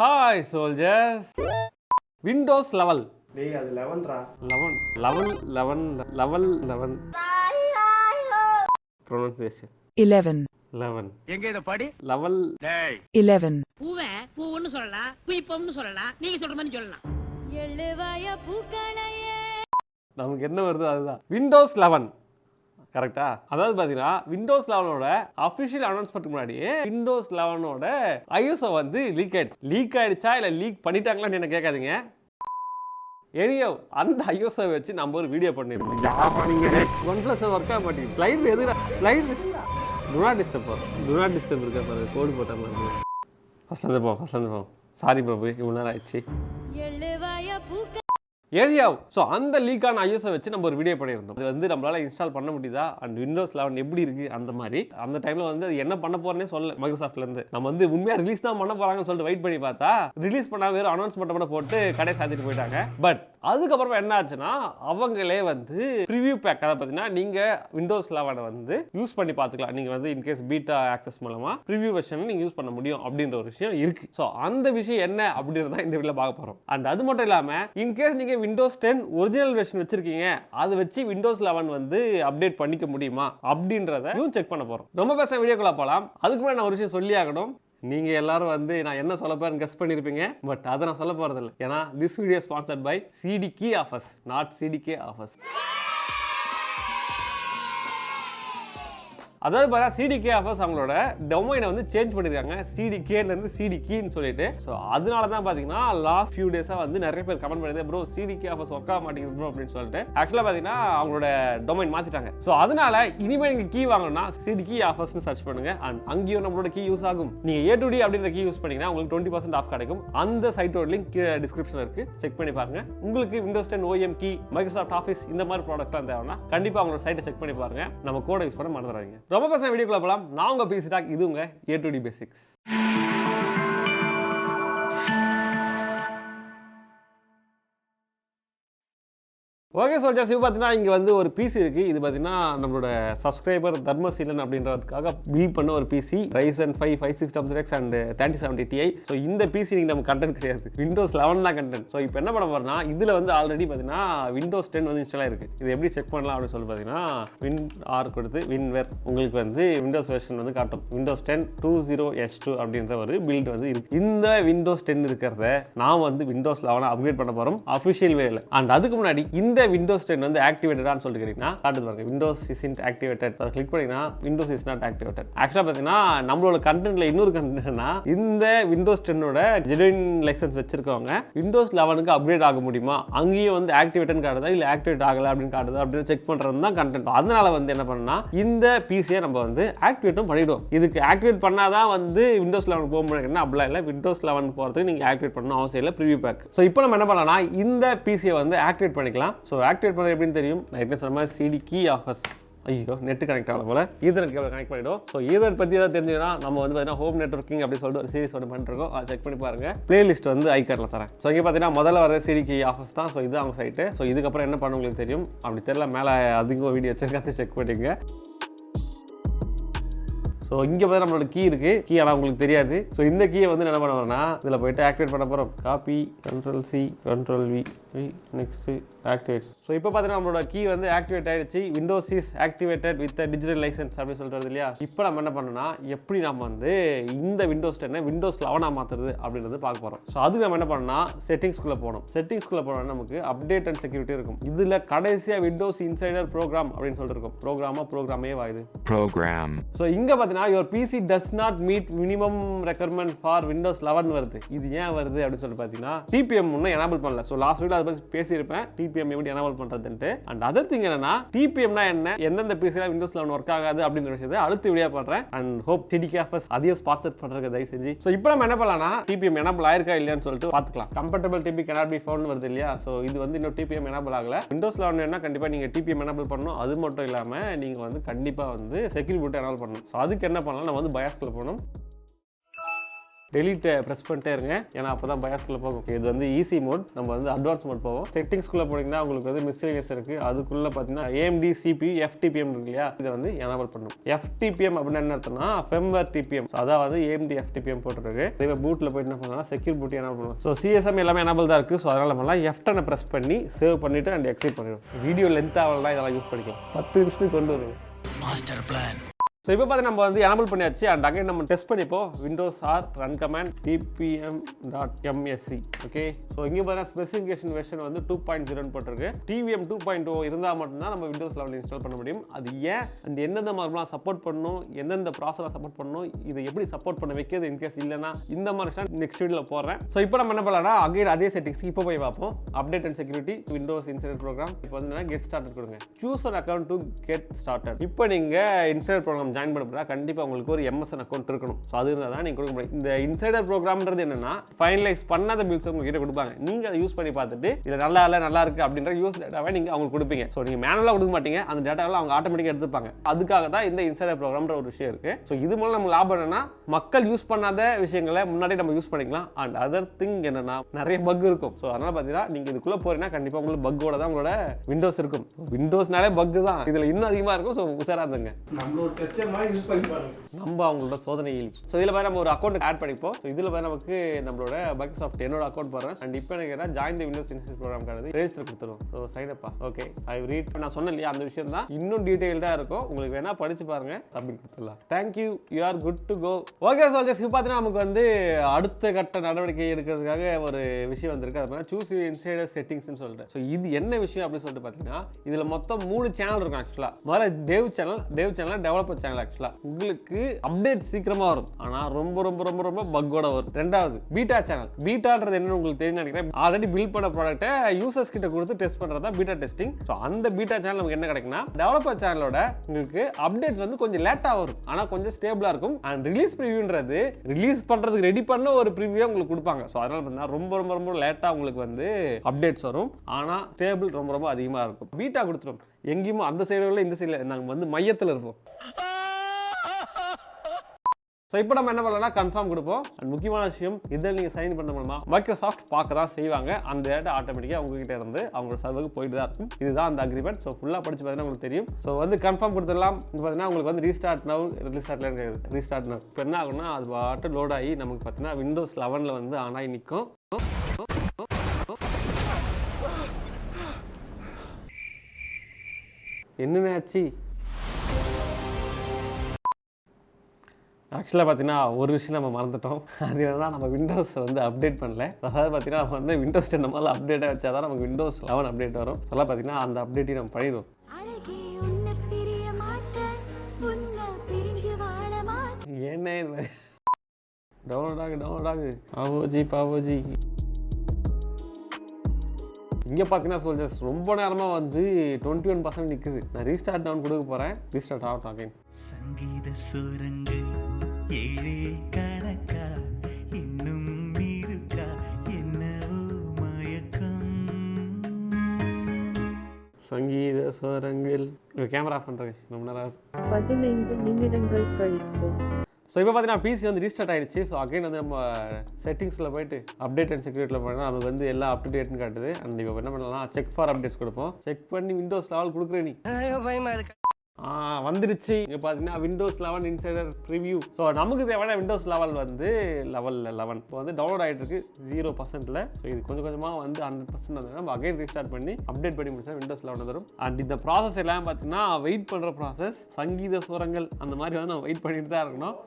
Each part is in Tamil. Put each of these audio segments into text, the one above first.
Hi soldiers. Windows level. டேய் அது 11 ரா. 11. Pronunciation. 11. எங்க இத படி? Level. டேய் 11. பூவன்னு சொல்லலாம், குயிப்பம்னு சொல்லலாம், நீங்க சொல்ற மாதிரி சொல்லலாம். எழுவாய பூக்களையே. நமக்கு என்ன வருதோ அதுதான். Windows 11. கரெக்டா? அதாவது பார்த்தீங்கன்னா விண்டோஸ் 11ஓட அஃபிஷியல் அனௌன்ஸ்மெண்ட்டுக்கு முன்னாடியே விண்டோஸ் 11ஓட ஐஎஸ்ஓ வந்து லீக் ஆயிடுச்சா இல்லை லீக் பண்ணிட்டாங்களான்னு என்ன கேட்காதீங்க. எனியோ அந்த ஐஎஸ்ஓ வச்சு நம்ம ஒரு வீடியோ பண்ணிருக்கோம். OnePlus ஒர்க் ஆக மாட்டேங்குது. ஸ்லைடு எதுனா ஸ்லைடு டுனாட் டிஸ்டர்ப் இருக்கா பாரு, கோடு போட்ட மாதிரி. ஃபர்ஸ்ட் வந்து போ. சாரி பிரபு, இவ்வளோ நேரம் ஆயிடுச்சு. ஏரியா ஸோ அந்த லீக்கான ஐஎஸ்ஓ வச்சு நம்ம ஒரு வீடியோ பண்ணியிருந்தோம். அது வந்து நம்மளால இன்ஸ்டால் பண்ண முடியுதா அண்ட் விண்டோஸ் 11 எப்படி இருக்கு அந்த மாதிரி. அந்த டைம்ல வந்து அது என்ன பண்ண போறேன்னே சொல்ல மைக்ரோசாஃப்ட்ல இருந்து. நம்ம வந்து உண்மையா ரிலீஸ் தான் பண்ண போறாங்கன்னு சொல்லிட்டு வெயிட் பண்ணி பார்த்தா ரிலீஸ் பண்ணா வெறும் அனௌன்ஸ்மெண்ட் மட்டும் போட்டு கடையை சாத்திட்டு போயிட்டாங்க. பட் அதுக்கப்புறமா என்ன ஆச்சுன்னா அவங்களே வந்து ப்ரிவியூ பேக், அதை பார்த்தீங்கன்னா நீங்க விண்டோஸ் 11 வந்து யூஸ் பண்ணி பார்த்துக்கலாம். நீங்க வந்து இன்கேஸ் பீட்டா ஆக்சஸ் மூலமா ப்ரிவியூ வெர்ஷன் நீங்க யூஸ் பண்ண முடியும் அப்படின்ற ஒரு விஷயம் இருக்கு. ஸோ அந்த விஷயம் என்ன அப்படின்றத இந்த வீடியோல பார்க்க போறோம். அண்ட் அது மட்டும் இல்லாம இன்கேஸ் நீங்க விண்டோஸ் 10 ஒரிஜினல் வெர்ஷன் வச்சிருக்கீங்க, அதை வச்சு விண்டோஸ் 11 வந்து அப்டேட் பண்ணிக்க முடியுமா அப்படின்றத செக் பண்ண போறோம். ரொம்ப பேச வீடியோக்குள்ள போலாம். அதுக்கு முன்னாடி நான் ஒரு விஷயம் சொல்லி ஆகணும். நீங்க எல்லாரும் வந்து நான் என்ன சொல்ல போறேன்னு கெஸ் பண்ணிருப்பீங்க. பட் அதை நான் சொல்ல போறது இல்லை. ஏன்னா this video sponsored by CDK offers, not CDK offers. அதாவது பார்த்தா சிடிகே ஆஃபர்ஸ் அவங்களோட டொமைனை வந்து சேஞ்ச் பண்ணிருக்காங்க. சிடிகேலேருந்து சிடிகின்னு சொல்லிட்டு. ஸோ அதனால தான் பார்த்தீங்கன்னா லாஸ்ட் ஃபியூ டேஸாக வந்து நிறைய பேர் கமெண்ட் பண்ணியிருந்தேன், ப்ரோ சிடிகே ஆஃபர்ஸ் ஒர்க் ஆக மாட்டேங்குது ப்ரோ அப்படின்னு சொல்லிட்டு. ஆக்சுவலாக பார்த்தீங்கன்னா அவங்களோட டொமைன் மாற்றிட்டாங்க. ஸோ அதனால இனிமேல் நீங்கள் கீ வாங்கணும்னா சிடிகே ஆஃபர்ஸ்னு சர்ச் பண்ணுங்க. அண்ட் அங்கேயும் நம்மளோட கீ யூஸ் ஆகும். நீங்கள் A2D அப்படின்ற கீ யூஸ் பண்ணீங்கன்னா உங்களுக்கு 20% ஆஃப் கிடைக்கும். அந்த சைட்டோட லிங்க் கீழே டிஸ்கிரிப்ஷனில் இருக்கு, செக் பண்ணி பாருங்க. உங்களுக்கு Windows 10 OEM key, Microsoft Office இந்த மாதிரி ப்ராடக்ட்ஸ்லாம் தேவைன்னா கண்டிப்பாக அவங்களோட சைட்டை செக் பண்ணி பாருங்க. நம்ம கோடை யூஸ் பண்ண மறந்துடாதீங்க. ரொம்ப பேச வீடியோக்குள்ள போலாம். நான் உங்க PC டாக், இது உங்க A2D பேசிக்ஸ். ஓகே சோல்ஜர்ஸ், இப்போ பார்த்தீங்கன்னா இங்கே வந்து ஒரு பிசி இருக்குது. இது பார்த்தீங்கன்னா நம்மளோட சப்ஸ்கிரைபர் தர்மசீலன் அப்படின்றதுக்காக பில்ட் பண்ண ஒரு PC. Ryzen 5 5600X and 3070 Ti. So இந்த பிசி நீங்கள் நம்ம கண்டென்ட் கிடையாது, விண்டோஸ் 11 தான் கண்டென்ட். ஸோ இப்போ என்ன பண்ண போகிறோம்னா இதில் வந்து ஆல்ரெடி பார்த்தீங்கன்னா விண்டோஸ் 10 வந்து இன்ஸ்டால் ஆயிருக்கு. இது எப்படி செக் பண்ணலாம் அப்படின்னு சொல்லி பார்த்தீங்கன்னா WinR கொடுத்து WinWare உங்களுக்கு வந்து விண்டோஸ் வெர்ஷன் வந்து காட்டும். விண்டோஸ் 10 20H2 அப்படின்ற ஒரு பில்ட் வந்து இருக்குது. இந்த விண்டோஸ் 10 இருக்கிறத நான் வந்து விண்டோஸ் 11 அப்கிரேட் பண்ண போகிறோம் அஃபிஷியல் வேல. அண்ட் அதுக்கு முன்னாடி இந்த விண்டோஸ் 10 வந்து ஆக்டிவேட்டடான்னு சொல்லிக்கிறீங்கன்னா காட்டுது பாருங்க, விண்டோஸ் இஸ்ன்ட் ஆக்டிவேட்டட். அதை கிளிக் பண்ணீங்கன்னா விண்டோஸ் இஸ் நாட் ஆக்டிவேட்டட். ஆக்சுவலாக பார்த்தீங்கன்னா நம்மளோட கண்டென்ட்ல இன்னொரு கண்டென்ட்னா இந்த விண்டோஸ் 10ஓட ஜெனுவின் லைசன்ஸ் வச்சிருக்கவங்க விண்டோஸ் 11க்கு அப்கிரேட் ஆக முடியுமா, அங்கேயும் வந்து ஆக்டிவேட்னு காட்டுதா இல்லை ஆக்டிவேட் ஆகலை அப்படின்னு காட்டுது அப்படின்னு செக் பண்ணுறது தான் கண்டென்ட். அதனால வந்து என்ன பண்ணா இந்த பிசியை நம்ம வந்து ஆக்டிவேட்டும் பண்ணிடுவோம். இதுக்கு ஆக்டிவேட் பண்ணாதான் வந்து விண்டோஸ் 11 போக முடியும். அப்படிலாம் இல்லை, விண்டோஸ் 11 போகிறதுக்கு நீங்கள் ஆக்டிவேட் பண்ணணும் அவசியம் இல்லை, ப்ரிவியூ பேக். ஸோ இப்போ நம்ம என்ன பண்ணலாம்னா இந்த பிசியை வந்து ஆக்டிவேட் பண்ணிக்கலாம். ஸோ ஆக்டிவேட் பண்ணது எப்படின்னு தெரியும். நான் என்ன சொன்ன மாதிரி சிடிகே ஆஃபர்ஸ், ஐயோ நெட் கனெக்ட் ஆகல போல, ஈதர்நெட் கேபிள் கனெக்ட் பண்ணிடும். ஸோ ஈதர்நெட் பற்றி ஏதாவது தெரிஞ்சுன்னா நம்ம வந்து பார்த்தீங்கன்னா ஹோம் நெட்வொர்க்கிங் அப்படின்னு சொல்லிட்டு ஒரு சீரிஸ் ஒன்று பண்ணிருக்கோம். அதை செக் பண்ணி பாருங்க. பிளேலிஸ்ட் வந்து ஐகார்டில் தரேன். ஸோ இங்கே பார்த்தீங்கன்னா முதல்ல வர சிடிகே ஆஃபர்ஸ் தான். ஸோ இது அவங்க சைட்டு. ஸோ இதுக்கப்புறம் என்ன பண்ண உங்களுக்கு தெரியும். அப்படி தெரியல மேலே அதிகம் வீடியோ வச்சிருக்காது, செக் பண்ணிங்க. ஸோ இங்கே பார்த்து நம்மளோட கீ இருக்குது. கீ ஆனால் உங்களுக்கு தெரியாது. ஸோ இந்த கீயை வந்து என்ன பண்ண போகிறோம்னா இதில் போய்ட்டு ஆக்டிவேட் பண்ண போகிறோம். Copy Ctrl+C Ctrl+V next activate. So இப்போ பார்த்தீங்கன்னா நம்மளோட கீ வந்து ஆக்டிவேட் ஆகிடுச்சு. Windows is activated with digital license அப்படின்னு சொல்கிறது இல்லையா. இப்போ நம்ம என்ன பண்ணோம்னா எப்படி நம்ம வந்து இந்த விண்டோஸ் 10 விண்டோஸ் 11 மாற்றுறது அப்படின்றது பார்க்க போகிறோம். ஸோ அதுக்கு நம்ம என்ன பண்ணோம்னா செட்டிங்ஸ்குள்ளே போகணும். செட்டிங்ஸ்குள்ளே போனோம்னா நமக்கு அப்டேட் அண்ட் செக்யூரிட்டி இருக்கும். இதில் கடைசியாக விண்டோஸ் இன்சைடர் ப்ரோக்ராம் அப்படின்னு சொல்லிட்டு இருக்கும். ப்ரோக்ராமே வாயுது ப்ரோக்ராம். ஸோ இங்கே பார்த்தீங்கன்னா your PC does not meet minimum requirement for Windows 11 வருது. இது ஏன் வருது அப்படின்னு சொல்லி பார்த்தீங்கன்னா TPM இன்னும் எனேபிள் பண்ணல. ஸோ லாஸ்ட் வீடியோ அதை பற்றி பேசியிருப்பேன், TPM எப்படி எனேபிள் பண்ணுறதுன்ட்டு. அண்ட் அதர் திங் என்னன்னா TPMனா என்ன, எந்தெந்த பிசியில் விண்டோஸ் 11 ஒர்க் ஆகாது அப்படின்ற விஷயத்தை அடுத்த வீடியோ பண்ணுறேன். அண்ட் ஹோப் சிடிகே ஆஃபர்ஸ் அதையும் ஸ்பான்சர் பண்ணுறதுக்கு தயவு செஞ்சு. ஸோ இப்போ நம்ம என்ன பண்ணலாம்னா TPM எனேபிள் ஆயிருக்கா இல்லையான்னு சொல்லிட்டு பார்த்துக்கலாம். Compatible TP cannot be found வருது இல்லையா. ஸோ இது வந்து இன்னும் TPM எனேபிள் ஆகல. விண்டோஸ் 11 என்ன கண்டிப்பாக நீங்கள் TPM எனேபிள் பண்ணணும். அது மட்டும் இல்லாமல் நீங்கள் வந்து கண்டிப்பாக வந்து செக்யூரிட்டி எனேபிள் பண்ணணும். ஸோ அதுக்கு என்ன பண்ணலாம், நம்ம வந்து பயாஸ்குள்ள போகணும். டெலிட்டை ப்ரெஸ் பண்ணிட்டே இருங்க, ஏன்னா அப்போ தான் பயாஸ்குள்ளே போகும். இது வந்து ஈஸி மோட், நம்ம வந்து அட்வான்ஸ் மோட் போவோம். செட்டிங்ஸ்குள்ளே போனீங்கன்னா உங்களுக்கு வந்து மிஸ்லேனியஸ் இருக்குது. அதுக்குள்ளே பார்த்தீங்கன்னா AMD CPU FTPM இருக்கு இல்லையா, இதை வந்து எனேபிள் பண்ணணும். FTPM அப்படின்னு என்ன அர்த்தம்னா firmware TPM, அதாவது AMD FTPM போட்டுருக்கு. இதே பூட்டில் போயிட்டு என்ன பண்ணலாம், செக்யூர் பூட்டி எனேபிள் பண்ணுவோம். ஸோ CSM எல்லாமே எனேபிள் தான் இருக்குது. ஸோ அதனால் நம்மளாம் F10 ப்ரெஸ் பண்ணி சேவ் பண்ணிவிட்டு அண்ட் எக்ஸிட் பண்ணிடுவோம். வீடியோ லென்த் ஆகலாம், இதெல்லாம் யூஸ் பண்ணிக்கலாம். 10 நிமிஷத்துக்கு கொண்டு வருவோம் மாஸ்டர் பிளான். ஸோ இப்போ பார்த்து நம்ம வந்து எனேபிள் பண்ணியாச்சு. அண்ட் அகைன் நம்ம டெஸ்ட் பண்ணிப்போம். Windows R run command tpm.msc. Okay, so இங்கே பார்த்தீங்கன்னா ஸ்பெசிஃபிகேஷன் வெர்ஷன் வந்து 2.0 போட்டிருக்கு. TVM 2.0 இருந்தால் மட்டும்தான் நம்ம விண்டோஸ் லெவலில் இன்ஸ்டால் பண்ண முடியும். அது ஏன் அண்ட் எந்தெந்த மாதிரிலாம் சப்போர்ட் பண்ணணும், எந்தெந்த ப்ராசஸில் சப்போர்ட் பண்ணணும், இதை எப்படி சப்போர்ட் பண்ண வைக்கிறது இன்கேஸ் இல்லைனா இந்த மாதிரி நெக்ஸ்ட் வீடியோவில் போடுறேன். ஸோ இப்போ நம்ம என்ன பண்ணலாம்னா அகைன் அதே செட்டிங்ஸ்க்கு இப்போ போய் பார்ப்போம். Update and security, Windows Insider program. இப்போ வந்து கெட் ஸ்டார்டட் கொடுங்க. Choose an account to get started. இப்போ நீங்கள் இன்சைடர் ப்ரோக்ராம் ஜாயின் பண்ண போகிறா கண்டிப்பாக உங்களுக்கு ஒரு MSN அக்கௌண்ட் இருக்கணும். ஸோ அது இருந்தால் தான் நீங்கள் கொடுக்க முடியும். இந்த இன்சைடர் ப்ரோக்ராம்ன்றது என்னன்னா ஃபைனலைஸ் பண்ணாத பில்ஸ் உங்ககிட்ட கொடுப்பாங்க. நீங்கள் அதை யூஸ் பண்ணி பார்த்துட்டு இதில் நல்லா இருக்குது அப்படின்ற யூஸ் டேட்டாவை நீங்கள் அவங்களுக்கு கொடுப்பீங்க. ஸோ நீங்கள் மேனுவலாக கொடுக்க மாட்டீங்க, அந்த டேட்டாவில் அவங்க ஆட்டோமேட்டிக்காக எடுத்துப்பாங்க. அதுக்காக தான் இந்த இன்சைடர் ப்ரோக்ராம்ன்ற ஒரு விஷயம் இருக்குது. ஸோ இது மூலம் நம்ம லாபம் என்னன்னா மக்கள் யூஸ் பண்ணாத விஷயங்களை முன்னாடி நம்ம யூஸ் பண்ணிக்கலாம். அண்ட் அதர் திங் என்னன்னா நிறைய பக் இருக்கும். ஸோ அதனால் பார்த்தீங்கன்னா நீங்கள் இதுக்குள்ளே போறீங்கன்னா கண்டிப்பாக உங்களுக்கு பக்கோட தான் உங்களோட விண்டோஸ் இருக்கும். விண்டோஸ்னாலே பக் தான், இதில் இன்னும் அதிகமாக இருக்கும். ஸோ உசாராக இருந்துங்க, நம்மளோட டெஸ்ட் மாதிரி யூஸ் நம்ம அவங்களோட சோதனையில். ஸோ இதில் போய் நம்ம ஒரு அக்கௌண்ட் ஆட் பண்ணிப்போம். ஸோ இதில் போய் நமக்கு நம்மளோட மைக்ரோசாஃப்ட் என்னோட அக்கௌண்ட் போடுறேன். அண்ட் இப்போ எனக்கு join the Windows install program card register கொடுத்துருவோம். ஸோ சைன் அப்பா. Okay, I read. நான் சொன்னேன் இல்லையா, அந்த விஷயம் தான் இன்னும் டீட்டெயில்டாக இருக்கும். உங்களுக்கு வேணா படிச்சு பாருங்க, சப்மிட் கொடுத்துடலாம். Thank you, you are good to go. Okay soldiers, இப்போ பார்த்தீங்கன்னா நமக்கு வந்து அடுத்த கட்ட நடவடிக்கை எடுக்கிறதுக்காக ஒரு விஷயம் வந்திருக்கு. அது மாதிரி சூஸ் இன்சைடர் செட்டிங்ஸ்னு சொல்லிட்டு. ஸோ இது என்ன விஷயம் அப்படின்னு சொல்லிட்டு பார்த்தீங்கன்னா இதில் மொத்தம் 3 சேனல் இருக்கும். ஆக்சுவலாக முதல்ல டேவ் சேனல் டெவலப்பர் சேனல். ஆக்சுவலாக உங்களுக்கு அப்டேட் சீக்கிரமா வரும், ஆனா ரொம்ப ரொம்ப ரொம்ப ரொம்ப பக்கோட வரும். ரெண்டாவது பீட்டா சேனல். பீட்டான்றது என்ன உங்களுக்கு தெரியும் நினைக்கிறேன். ஆல்ரெடி பில்ட் பண்ண ப்ராடக்ட்டை யூசர்ஸ் கிட்ட கொடுத்து டெஸ்ட் பண்றது தான் பீட்டா டெஸ்டிங். ஸோ அந்த பீட்டா சேனல் நமக்கு என்ன கிடைக்குன்னா டெவலப்பர் சேனலோட உங்களுக்கு அப்டேட்ஸ் வந்து கொஞ்சம் லேட்டா வரும், ஆனா கொஞ்சம் ஸ்டேபிளா இருக்கும். அண்ட் ரிலீஸ் ப்ரிவியூன்றது ரிலீஸ் பண்றதுக்கு ரெடி பண்ண ஒரு ப்ரிவியூ உங்களுக்கு கொடுப்பாங்க. ஸோ அதனால பார்த்தீங்கன்னா ரொம்ப ரொம்ப ரொம்ப லேட்டா உங்களுக்கு வந்து அப்டேட்ஸ் வரும், ஆனா ஸ்டேபிள் ரொம்ப ரொம்ப அதிகமா இருக்கும். பீட்டா கொடுத்துரும் எங்கேயுமே அந்த சைடுல இந்த சைடுல நாங்கள் வந்து மையத்தில் இருப்போம். ஸோ இப்போ நம்ம என்ன பண்ணலாம்னா கன்ஃபார்ம் கொடுப்போம். அண்ட் முக்கியமான விஷயம், இதில் நீங்கள் சைன் பண்ண மூலமா மைக்ரோசாஃப்ட் பார்க்க தான் செய்வாங்க. அந்த டேட்டா ஆட்டோமேட்டிக்காக உங்ககிட்ட இருந்து அவங்களோட சர்வருக்கு போயிட்டு தான் இருக்கும். இதுதான் அந்த அக்ரிமெண்ட். ஸோ ஃபுல்லாக படிச்சு பார்த்தீங்கன்னா உங்களுக்கு தெரியும். ஸோ வந்து கன்ஃபார்ம் கொடுத்துடலாம். பார்த்தீங்கன்னா உங்களுக்கு வந்து ரீஸ்டார்ட் நவ் ரீஸ்டார்ட்லாம் இருக்காது. ரீஸ்டார்ட் நவ் இப்போ என்ன ஆகும்னா அது பாட்டு லோட் ஆகி நமக்கு பார்த்தீங்கன்னா விண்டோஸ் 11 வந்து ஆன் ஆகி நிற்கும். என்னென்ன ஆச்சு? ஆக்சுவலாக பார்த்தீங்கன்னா ஒரு விஷயம் நம்ம மறந்துட்டோம். அது என்னன்னா நம்ம விண்டோஸை வந்து அப்டேட் பண்ணல. அதாவது பார்த்தீங்கன்னா நம்ம வந்து விண்டோஸ் 10 நம்மளால் அப்டேட்டாக வச்சா தான் நமக்கு விண்டோஸ் 11 அப்டேட் வரும். அதெல்லாம் பார்த்தீங்கன்னா அந்த அப்டேட்டையும் நம்ம பண்ணிடுவோம். என்ன இது மாதிரி டவுன்லோட் ஆகு பாவோஜி. இங்கே பார்த்தீங்கன்னா சோல்ஜர்ஸ் ரொம்ப நேரமாக வந்து 21% நிற்குது. நான் ரீஸ்டார்ட் டவுன் கொடுக்க போகிறேன். ரீஸ்டார்ட் ஆகட்டும் அகைன். சங்கீத சுரங்கள் ஏழே கணக்கா இன்னும் இருக்கா என்னவோ மயக்கம். சங்கீத சுரங்கள் கேமரா ஆஃப் பண்ணுறேன். ரொம்ப நேரம் 15 நிமிடங்கள் கழித்து. ஸோ இப்போ பார்த்தீங்கன்னா பிசி வந்து ரீஸ்டார்ட் ஆகிடுச்சு. ஸோ அகைன் வந்து நம்ம செட்டிங்ஸில் போயிட்டு அப்டேட் அண்ட் செக்யூரிட்டியில் போனால் நமக்கு வந்து எல்லாம் அப் டு டேட்னு காட்டுது. அண்ட் இப்போ என்ன பண்ணலாம், செக் ஃபார் அப்டேட்ஸ் கொடுப்போம். செக் பண்ணி விண்டோஸ் லெவல் கொடுக்குறேன் நீ வந்துருச்சு. இங்கே பார்த்தீங்கன்னா விண்டோஸ் 11 இன்சைடர் ப்ரிவியூ. ஸோ நமக்கு தேவையான விண்டோஸ் லெவல் வந்து லெவலில் 11 இப்போ வந்து டவுன்லோட் ஆகிட்டு இருக்கு 0%. ஸோ இது கொஞ்சம் கொஞ்சமாக வந்து 100% வந்து நம்ம அகைன் ரீஸ்டார்ட் பண்ணி அப்டேட் பண்ணி முடிச்சா விண்டோஸ் 11 வரும். அண்ட் இந்த ப்ராசஸ் எல்லாம் பார்த்தீங்கன்னா வெயிட் பண்ணுற ப்ராசஸ். சங்கீத சுரங்கள் அந்த மாதிரி வந்து நம்ம வெயிட் பண்ணிட்டு தான் இருக்கணும்.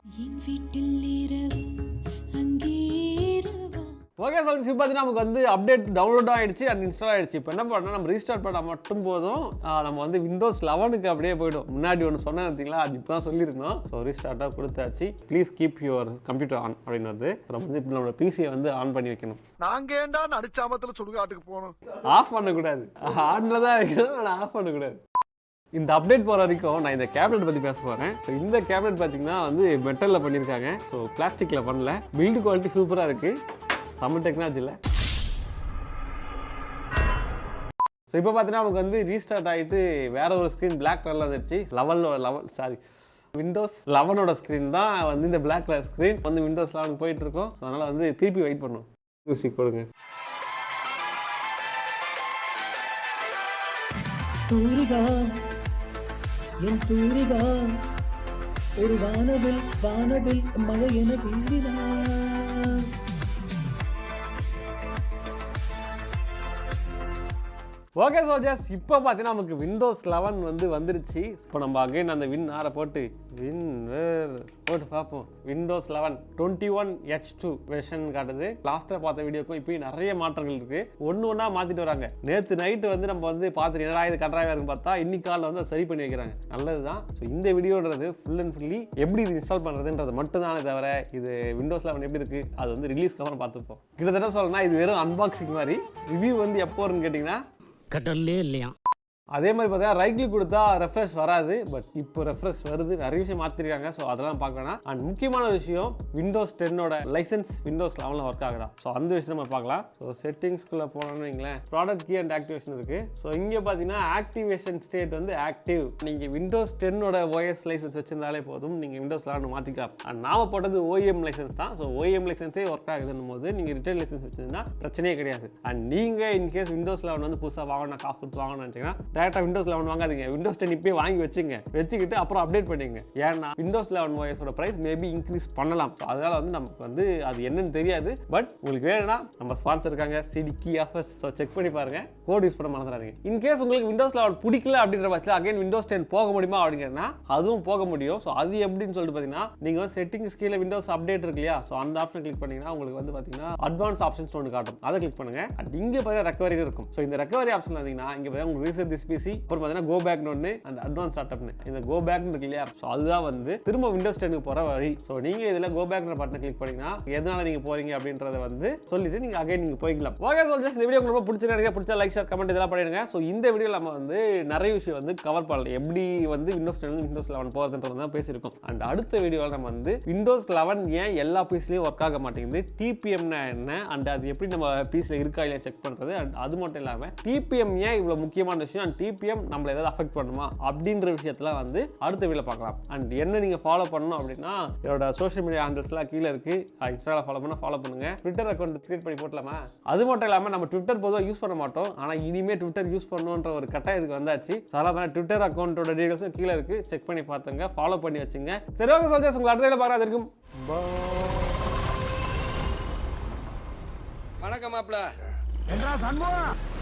ஓகே சொல்லிச்சு. பார்த்தீங்கன்னா நமக்கு வந்து அப்டேட் டவுன்லோட் ஆகிடுச்சு அண்ட் இன்ஸ்டால் ஆகிடுச்சு. இப்போ என்ன பண்ணால் நம்ம ரீஸ்டார்ட் பண்ணால் மட்டும் போதும், நம்ம வந்து விண்டோஸ் 11க்கு அப்படியே போய்டும். முன்னாடி ஒன்று சொன்னேன் பார்த்தீங்களா, அது இப்போ தான் சொல்லியிருக்கணும். ஸோ ரீஸ்டார்ட்டாக கொடுத்தாச்சு. Please keep your computer on அப்படின்னு வந்து நம்ம வந்து இப்போ நம்மளோட பிசியை வந்து ஆன் பண்ணி வைக்கணும். நாங்கள் ஏன்டா நடிச்சாமத்தில் சுடுகாட்டுக்கு போகணும். ஆஃப் பண்ணக்கூடாது, ஆனில் தான் வைக்கணும், ஆனால் ஆஃப் பண்ணக்கூடாது. இந்த அப்டேட் போகிற வரைக்கும் நான் இந்த கேபினட் பற்றி பேச போகிறேன். ஸோ இந்த கேபினட் பார்த்தீங்கன்னா வந்து மெட்டலில் பண்ணியிருக்காங்க. ஸோ பிளாஸ்டிக்கில் பண்ணல. பில்டு குவாலிட்டி சூப்பராக இருக்குது. தமிழ் டெக்னாலஜி இல்லை. ஸோ இப்போ பார்த்தீங்கன்னா நமக்கு வந்து ரீஸ்டார்ட் ஆகிட்டு வேற ஒரு ஸ்க்ரீன் பிளாக் கலரில் வந்துருச்சு. விண்டோஸ் 11ஓட ஸ்க்ரீன் தான் வந்து இந்த பிளாக் கலர் ஸ்க்ரீன் வந்து விண்டோஸ் 11 போயிட்டு இருக்கோம். அதனால் வந்து திருப்பி வெயிட் பண்ணும். மியூசிக் போடுங்க. தூரிகா என் தூரிகா ஒரு வானவில் மழை என வீழ்ந்தினார். ஓகே சோல்ஜர்ஸ், இப்போ பார்த்தீங்கன்னா நமக்கு விண்டோஸ் 11 வந்து வந்துருச்சு. இப்போ நம்ம அகைன் அந்த வின் ஆரை போட்டு போட்டு பார்ப்போம். விண்டோஸ் 11 21H2 வெர்ஷன் காட்டுது. லாஸ்ட்டாக பார்த்த வீடியோக்கும் இப்போ நிறைய மாற்றங்கள் இருக்குது. ஒன்றா மாற்றிட்டு வராங்க. நேற்று நைட்டு வந்து நம்ம வந்து பார்த்துட்டு என்னடா இது கன்றாக இருக்குன்னு பார்த்தா இன்னைக்கு காலில் வந்து சரி பண்ணி வைக்கிறாங்க. நல்லது தான். ஸோ இந்த வீடியோன்றது ஃபுல் அண்ட் ஃபுல்லி எப்படி இது இன்ஸ்டால் பண்ணுறதுன்றது மட்டும் தானே தவிர இது விண்டோஸ் 11 எப்படி இருக்குது அது வந்து ரிலீஸ்க்கு அப்புறம் பார்த்துப்போம். கிட்டத்தட்ட சொல்லணும்னா இது வெறும் அன்பாக்சிங் மாதிரி. ரிவ்யூ வந்து எப்போ வரும்னு கேட்டிங்கன்னா கடல்லே இல்லையா. அதே மாதிரி பார்த்தீங்கன்னா ரைட் கிளிக் கொடுத்தா ரெஃப்ரெஷ் வராது. பட் இப்போ ரெஃப்ரெஷ் வருது. நிறைய விஷயம் மாற்றிருக்காங்க. ஸோ அதெல்லாம் பார்க்கலாம். அண்ட் முக்கியமான விஷயம் விண்டோஸ் 10ஓட லைசன்ஸ் விண்டோஸ் 11 ஒர்க் ஆகுதா. ஸோ அந்த விஷயம் நம்ம பார்க்கலாம். ஸோ செட்டிங்ஸ்குள்ளே போனோம்னு வைங்களேன், ப்ராடக்ட் கீ அண்ட் ஆக்டிவேஷன் இருக்குது. ஸோ இங்கே பார்த்தீங்கன்னா ஆக்டிவேஷன் ஸ்டேட் வந்து ஆக்டிவ். நீங்கள் விண்டோஸ் 10ஓட OS லைசன்ஸ் வச்சிருந்தாலே போதும், நீங்கள் விண்டோஸ் 11 மாற்றிக்கலாம். அண்ட் நாம போட்டது OEM லைசன்ஸ் தான். ஸோ OEM லைசன்ஸே ஒர்க் ஆகுதுன்னும் போது நீங்கள் ரிட்டைல் லைசன்ஸ் வச்சிருந்தா பிரச்சனையே கிடையாது. அண்ட் நீங்கள் இன்கேஸ் விண்டோஸ் 11 வந்து புதுசாக வாங்கணும், காசு கொடுத்து வாங்கணும்னு நினச்சிங்கன்னா டேரெக்டாக விண்டோஸ் 11 வாங்காதீங்க. விண்டோஸ் 10 இப்போயே வாங்கி வச்சுக்கிட்டு அப்புறம் அப்டேட் பண்ணிங்க. ஏன்னா விண்டோஸ் 11 OSோட பிரைஸ் மேபி இன்க்ரீஸ் பண்ணலாம். அதனால வந்து நமக்கு வந்து அது என்னன்னு தெரியாது. பட் உங்களுக்கு வேணும்னா நம்ம ஸ்பான்சர் இருக்காங்க, CD key offers. So check பண்ணி பாருங்க. கோட் யூஸ் பண்ண மறந்துடாதீங்க. இன்கேஸ் உங்களுக்கு விண்டோஸ் 11 பிடிக்கல அப்படின்ற பட்சத்தில் அகைன் விண்டோஸ் 10 போக முடியுமா அப்படிங்கன்னா அதுவும் போக முடியும். ஸோ அது எப்படின்னு சொல்லிட்டு பார்த்தீங்கன்னா நீங்கள் வந்து செட்டிங்ஸ் கீழே விண்டோஸ் அப்டேட் இருக்கு இல்லையா. ஸோ அந்த ஆப்ஷன் கிளிக் பண்ணீங்கன்னா உங்களுக்கு வந்து பார்த்தீங்கன்னா அட்வான்ஸ் ஆப்ஷன்ஸ் ஒன்று காட்டும். அதை கிளிக் பண்ணுங்க. அண்ட் இங்கே பார்த்தீங்கன்னா ரெக்கவரி இருக்கும். ஸோ இந்த ரெக்கவரி ஆப்ஷன் வந்தீங்கன்னா இங்கே பார்த்தீங்கன்னா உங்களுக்கு ரீசெட் திஸ் பிசி, அப்புறம் பார்த்தீங்கன்னா கோ பேக்னு ஒன்று, அந்த அட்வான்ஸ் ஸ்டார்ட்அப்னு இந்த கோ பேக்னு இருக்கு இல்லையா. ஸோ அதுதான் வந்து திரும்ப விண்டோஸ் 10க்கு போகிற வழி. ஸோ நீங்கள் இதில் கோ பேக்ன்ற பட்டனை கிளிக் பண்ணிங்கன்னா எதனால நீங்கள் போகிறீங்க அப்படின்றத வந்து சொல்லிட்டு நீங்கள் அகைன் நீங்கள் போய்க்கலாம். ஓகே சோல்ஜர்ஸ், இந்த வீடியோ உங்களுக்கு ரொம்ப பிடிச்சிருக்கா, பிடிச்சா லைக் ஷேர் கமெண்ட் இதெல்லாம் பண்ணிடுங்க. ஸோ இந்த வீடியோவில் நம்ம வந்து நிறைய விஷயம் வந்து கவர் பண்ணலாம். எப்படி வந்து விண்டோஸ் 10 விண்டோஸ் 11 போகிறதுன்றது தான் பேசியிருக்கோம். அண்ட் அடுத்த வீடியோவில் நம்ம வந்து விண்டோஸ் 11 ஏன் எல்லா பீஸ்லையும் ஒர்க் ஆக மாட்டேங்குது, டிபிஎம்னா என்ன, அண்ட் அது எப்படி நம்ம பீஸில் இருக்கா இல்லையா செக் பண்ணுறது, அண்ட் அது மட்டும் இல்லாமல் டிபிஎம் ஏன் இவ்வளோ முக்கியமான விஷயம், அண்ட் டிபிஎம் நம்மளை ஏதாவது அஃபெக்ட் பண்ணுமா அப்படின்ற விஷயத்தெல்லாம் வந்து அடுத்த வீடியோவில் பார்க்கலாம். அண்ட் என்ன நீங்கள் ஃபாலோ பண்ணணும் அப்படின்னா என்னோட சோஷியல் மீடியா ஹேண்டில்ஸ்லாம் கீழே இருக்குது. இன்ஸ்டாவில் ஃபாலோ பண்ணுங்க. ட்விட்டர் அக்கௌண்ட் கிரியேட் பண்ணி போட்டலாமா. அது மட்டும் இல்லாமல் நம்ம ட்விட்டர் பொதுவாக யூஸ் பண்ண மாட்டோம். ஆனால் இனிமேல் ட்விட்டர் யூஸ் பண்ணணுன்ற ஒரு கட்டாயத்துக்கு வந்தாச்சு. ஸோ அதெல்லாம் ட்விட்டர் அக்கௌண்ட்டோட டீடைல்ஸும் கீழே இருக்குது. செக் பண்ணி பார்த்துங்க, ஃபாலோ பண்ணி வச்சுங்க. சரி ஓகே சோல்ஜர்ஸ், உங்களை அடுத்த வீடியோவில் பார்க்குறது இருக்கும். வணக்கம் மாப்ள. என்ன சண்முகம்